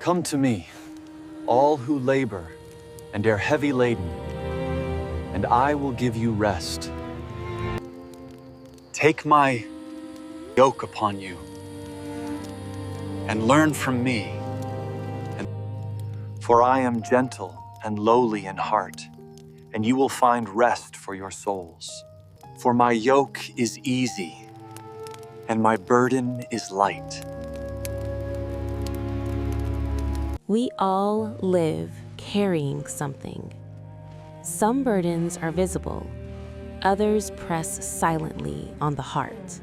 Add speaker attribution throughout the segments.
Speaker 1: Come to me, all who labor and are heavy laden, and I will give you rest. Take my yoke upon you and learn from me, for I am gentle and lowly in heart, and you will find rest for your souls. For my yoke is easy, and my burden is light.
Speaker 2: We all live carrying something. Some burdens are visible, others press silently on the heart.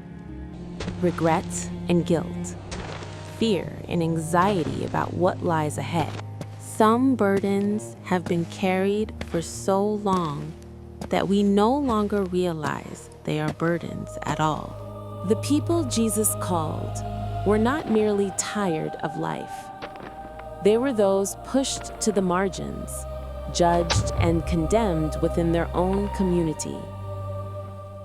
Speaker 2: Regret and guilt, fear and anxiety about what lies ahead. Some burdens have been carried for so long that we no longer realize they are burdens at all. The people Jesus called were not merely tired of life. They were those pushed to the margins, judged and condemned within their own community.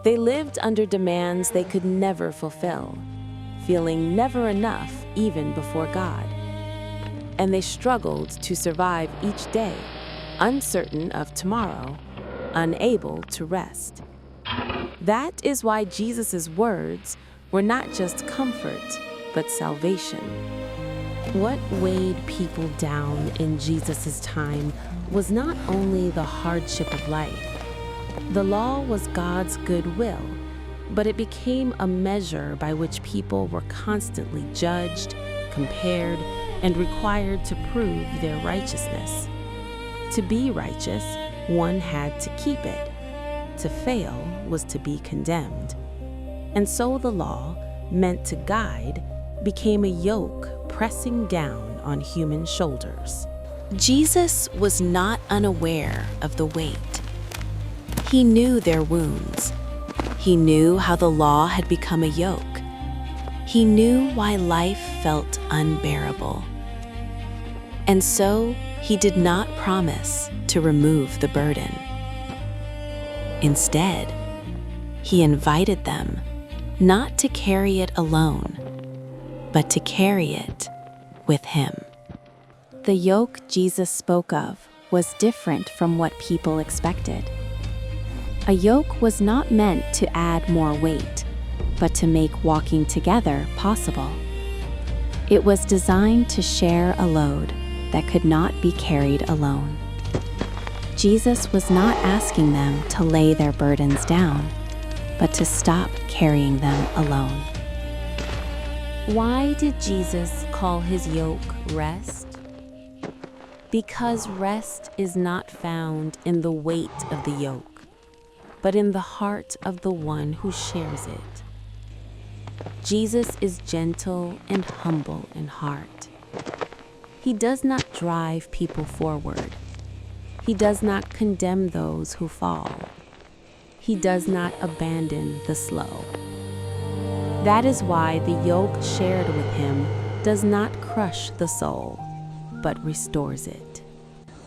Speaker 2: They lived under demands they could never fulfill, feeling never enough even before God. And they struggled to survive each day, uncertain of tomorrow, unable to rest. That is why Jesus' words were not just comfort, but salvation. What weighed people down in Jesus' time was not only the hardship of life. The law was God's goodwill, but it became a measure by which people were constantly judged, compared, and required to prove their righteousness. To be righteous, one had to keep it. To fail was to be condemned. And so the law, meant to guide, became a yoke pressing down on human shoulders. Jesus was not unaware of the weight. He knew their wounds. He knew how the law had become a yoke. He knew why life felt unbearable. And so he did not promise to remove the burden. Instead, he invited them not to carry it alone, but to carry it with him. The yoke Jesus spoke of was different from what people expected. A yoke was not meant to add more weight, but to make walking together possible. It was designed to share a load that could not be carried alone. Jesus was not asking them to lay their burdens down, but to stop carrying them alone. Why did Jesus call his yoke rest? Because rest is not found in the weight of the yoke, but in the heart of the one who shares it. Jesus is gentle and humble in heart. He does not drive people forward. He does not condemn those who fall. He does not abandon the slow. That is why the yoke shared with him does not crush the soul, but restores it.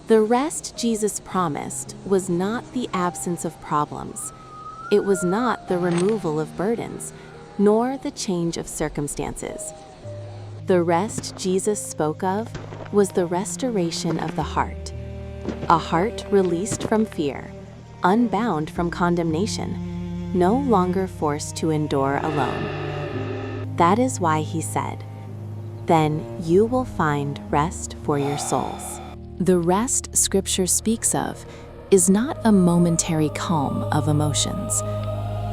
Speaker 2: The rest Jesus promised was not the absence of problems. It was not the removal of burdens, nor the change of circumstances. The rest Jesus spoke of was the restoration of the heart, a heart released from fear, unbound from condemnation, no longer forced to endure alone. That is why he said, "Then you will find rest for your souls." The rest Scripture speaks of is not a momentary calm of emotions.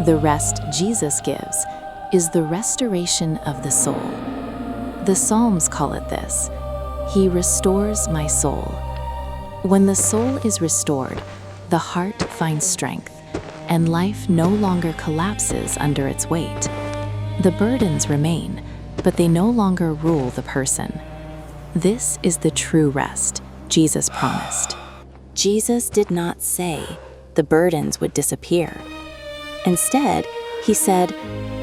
Speaker 2: The rest Jesus gives is the restoration of the soul. The Psalms call it this: "He restores my soul." When the soul is restored, the heart finds strength, and life no longer collapses under its weight. The burdens remain, but they no longer rule the person. This is the true rest Jesus promised. Jesus did not say the burdens would disappear. Instead, he said,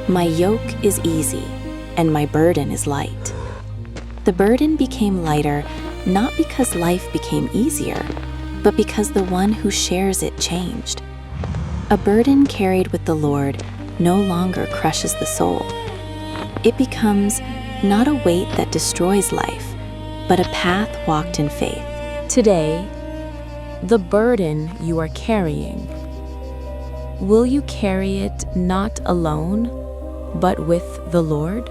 Speaker 2: "My yoke is easy, and my burden is light." The burden became lighter not because life became easier, but because the one who shares it changed. A burden carried with the Lord no longer crushes the soul. It becomes not a weight that destroys life,
Speaker 3: but a path walked in faith.
Speaker 2: Today, the burden you are carrying, will you carry it not alone, but with the Lord?